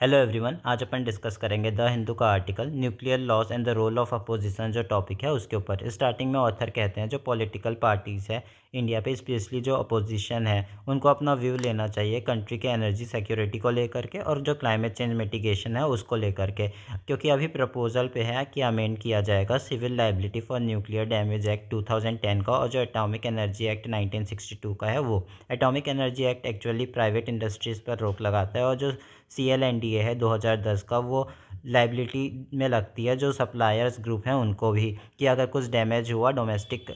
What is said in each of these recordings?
Hello everyone, आज अपन discuss करेंगे द हिंदू का article nuclear loss and the role of opposition जो टॉपिक है उसके ऊपर। स्टार्टिंग में ऑथर कहते हैं जो पॉलिटिकल पार्टीज़ है इंडिया पे, स्पेशली जो अपोजिशन है, उनको अपना व्यू लेना चाहिए कंट्री के एनर्जी सिक्योरिटी को लेकर के और जो क्लाइमेट चेंज मिटिगेशन है उसको लेकर के। क्योंकि अभी प्रपोजल पे है कि अमेंड किया जाएगा civil liability for nuclear damage act 2010 का और जो एटॉमिक एनर्जी एक्ट 1962 का है वो। Atomic energy act actually private industries पर रोक लगाता है और जो CLNDA है 2010 का, वो लाइबिलिटी में लगती है जो सप्लायर्स ग्रुप हैं उनको भी, कि अगर कुछ डैमेज हुआ डोमेस्टिक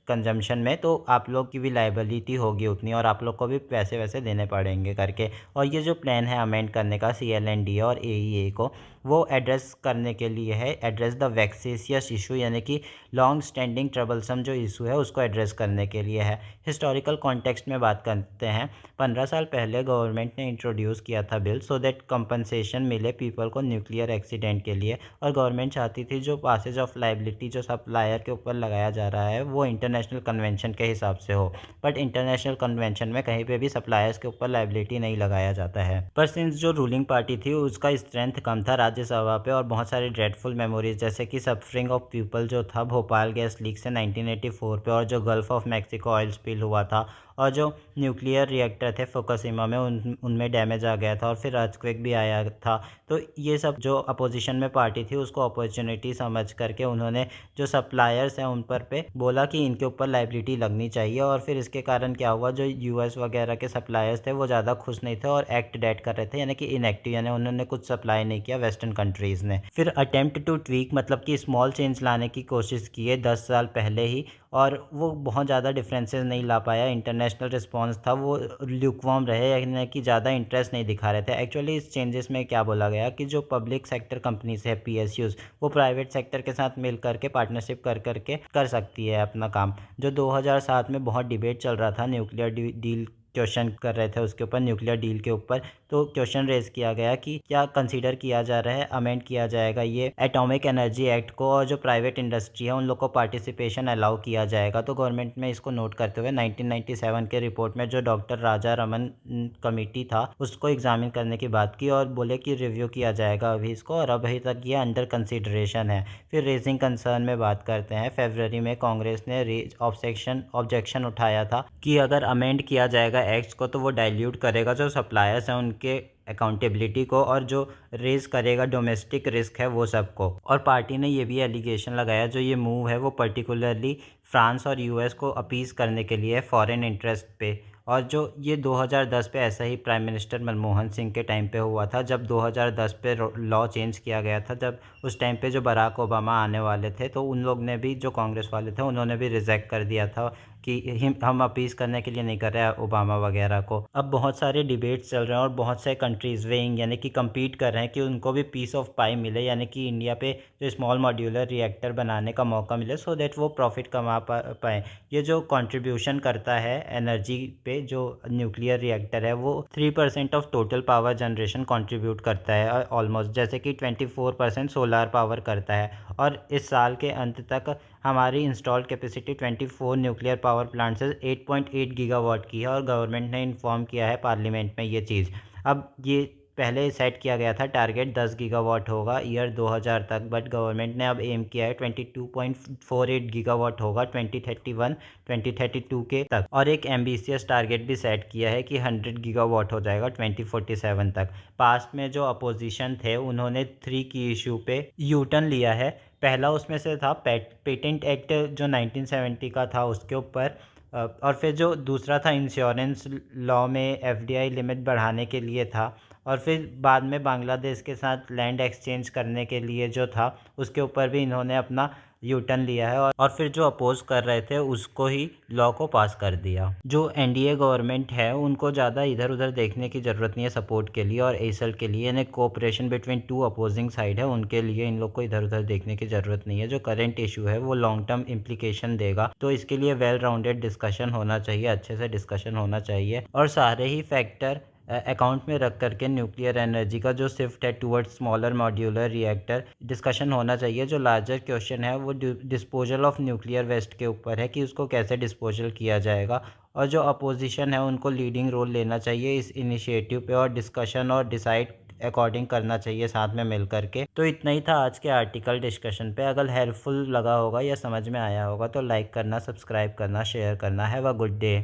कंजम्पशन में तो आप लोग की भी लाइबिलिटी होगी उतनी और आप लोग को भी पैसे वैसे देने पड़ेंगे करके। और ये जो प्लान है अमेंड करने का CLNDA और AEA को, वो एड्रेस करने के लिए है, एड्रेस द वैक्सेसियस इशू, यानी कि लॉन्ग स्टैंडिंग ट्रबलसम जो इशू है उसको एड्रेस करने के लिए है। हिस्टोरिकल कॉन्टेक्स्ट में बात करते हैं। 15 साल पहले गवर्नमेंट ने इंट्रोड्यूस किया था बिल सो दैट कंपनसेशन मिले पीपल को न्यूक्लियर एक्सीडेंट के लिए। और गवर्नमेंट चाहती थी जो पासेज ऑफ लाइबिलिटी जो सप्लायर के ऊपर लगाया जा रहा है वो इंटरनेशनल कन्वेंशन के हिसाब से हो, बट इंटरनेशनल कन्वेंशन में कहीं पे भी सप्लायर्स के ऊपर लाइबिलिटी नहीं लगाया जाता है। पर सिंस जो रूलिंग पार्टी थी उसका स्ट्रेंथ कम था राज्यसभा पे, और बहुत सारी ड्रेडफुल मेमोरीज जैसे कि सफरिंग ऑफ पीपल जो था भोपाल गैस लीक से 1984 पे, और जो gulf of Mexico oil spill हुआ था, और जो न्यूक्लियर रिएक्टर थे फुकुशिमा में उनमें डैमेज आ गया था, और फिर अर्थक्वेक भी आया था। तो ये सब जो अपोजिशन में पार्टी थी उसको अपॉर्चुनिटी समझ करके उन्होंने जो सप्लायर्स हैं उन पर पे बोला कि इनके ऊपर लाइबिलिटी लगनी चाहिए। और फिर इसके कारण क्या हुआ, जो US वगैरह के सप्लायर्स थे वो ज़्यादा खुश नहीं थे और एक्ट डेट कर रहे थे, यानी कि इनएक्टिव, यानी उन्होंने कुछ सप्लाई नहीं किया वेस्टर्न कंट्रीज़ ने। फिर अटेम्प्ट टू ट्वीक मतलब कि स्मॉल चेंज लाने की कोशिश की है 10 साल पहले ही, और वो बहुत ज़्यादा डिफरेंसेस नहीं ला पाया। इंटरनेशनल रिस्पांस था वो ल्यूकवार्म रहे, यानी कि ज़्यादा इंटरेस्ट नहीं दिखा रहे थे। एक्चुअली इस चेंजेस में क्या बोला गया कि जो पब्लिक सेक्टर कंपनीज है PSUs, वो प्राइवेट सेक्टर के साथ मिल करके पार्टनरशिप कर करके कर सकती है अपना काम। जो 2007 में बहुत डिबेट चल रहा था न्यूक्लियर डील, क्वेश्चन कर रहे थे उसके ऊपर, न्यूक्लियर डील के ऊपर, तो क्वेश्चन रेज किया गया कि क्या कंसीडर किया जा रहा है, अमेंड किया जाएगा ये एटॉमिक एनर्जी एक्ट को, और जो प्राइवेट इंडस्ट्री है उन लोग को पार्टिसिपेशन अलाउ किया जाएगा। तो गवर्नमेंट में इसको नोट करते हुए 1997 के रिपोर्ट में जो डॉक्टर राजा रमन कमेटी था उसको एग्जामिन करने की बात की और बोले कि रिव्यू किया जाएगा अभी इसको, और अभी तक ये अंडर कंसिडरेशन है। फिर रेजिंग कंसर्न में बात करते हैं। फरवरी में कांग्रेस ने रेज ऑब्जेक्शन उठाया था कि अगर अमेंड किया जाएगा एक्ट्स को तो वो डाइल्यूट करेगा जो सप्लायर्स हैं उनके अकाउंटेबिलिटी को, और जो रेज करेगा डोमेस्टिक रिस्क है वो सबको। और पार्टी ने ये भी एलिगेशन लगाया जो ये मूव है वो पर्टिकुलरली फ्रांस और US को अपीज़ करने के लिए फॉरेन इंटरेस्ट पे। और जो ये 2010 पे ऐसा ही प्राइम मिनिस्टर मनमोहन सिंह के टाइम पे हुआ था, जब 2010 पे लॉ चेंज किया गया था, जब उस टाइम पे जो बराक ओबामा आने वाले थे तो उन लोग ने भी, जो कांग्रेस वाले थे उन्होंने भी रिजेक्ट कर दिया था कि हम अपीज़ करने के लिए नहीं कर रहे हैं ओबामा वगैरह को। अब बहुत सारे डिबेट्स चल रहे हैं और बहुत से कंट्रीज़ वेइंग यानी कि compete कर रहे हैं कि उनको भी पीस ऑफ पाई मिले, यानी कि इंडिया पे जो स्मॉल मॉड्यूलर रिएक्टर बनाने का मौका मिले सो दैट वो प्रॉफिट कमा पाए। ये जो कंट्रीब्यूशन करता है एनर्जी पे, जो न्यूक्लियर रिएक्टर है वो 3% of total power generation contribute करता है ऑलमोस्ट, जैसे कि 24% सोलार पावर करता है। और इस साल के अंत तक हमारी installed capacity 24 nuclear power plant से 8.8 गीगावाट की है, और गवर्नमेंट ने इन्फॉर्म किया है पार्लियामेंट में ये चीज़। अब ये पहले सेट किया गया था टारगेट 10 गीगावाट होगा ईयर 2000 तक, बट गवर्नमेंट ने अब एम किया है 22.48 गीगावाट होगा 2031-2032 के तक, और एक एम्बिशियस टारगेट भी सेट किया है कि 100 गीगावाट हो जाएगा 2047 तक। पास्ट में जो अपोजिशन थे उन्होंने 3 की इशू पे यूटर्न लिया है। पहला उसमें से था पेटेंट एक्ट जो 1970 का था उसके ऊपर, और फिर जो दूसरा था इंश्योरेंस लॉ में FDI लिमिट बढ़ाने के लिए था, और फिर बाद में बांग्लादेश के साथ लैंड एक्सचेंज करने के लिए जो था उसके ऊपर भी इन्होंने अपना यूटर्न लिया है, और फिर जो अपोज कर रहे थे उसको ही लॉ को पास कर दिया। जो NDA गवर्नमेंट है उनको ज़्यादा इधर उधर देखने की ज़रूरत नहीं है सपोर्ट के लिए, और एसल के लिए, यानी cooperation between two opposing side है, उनके लिए इन लोग को इधर उधर देखने की ज़रूरत नहीं है। जो करंट इशू है वो लॉन्ग टर्म इम्प्लीकेशन देगा, तो इसके लिए वेल राउंडेड डिस्कशन होना चाहिए, अच्छे से डिस्कशन होना चाहिए, और सारे ही फैक्टर अकाउंट में रख करके न्यूक्लियर एनर्जी का जो शिफ्ट है towards smaller modular reactor discussion होना चाहिए। जो लार्जर क्वेश्चन है वो डिस्पोजल ऑफ न्यूक्लियर वेस्ट के ऊपर है कि उसको कैसे डिस्पोजल किया जाएगा, और जो अपोजिशन है उनको लीडिंग रोल लेना चाहिए इस इनिशिएटिव पे, और डिस्कशन और डिसाइड अकॉर्डिंग करना चाहिए साथ में मिल करके। तो इतना ही था आज के आर्टिकल डिस्कशन पे। अगर हेल्पफुल लगा होगा या समझ में आया होगा तो लाइक करना, सब्सक्राइब करना, शेयर करना। Have a good day.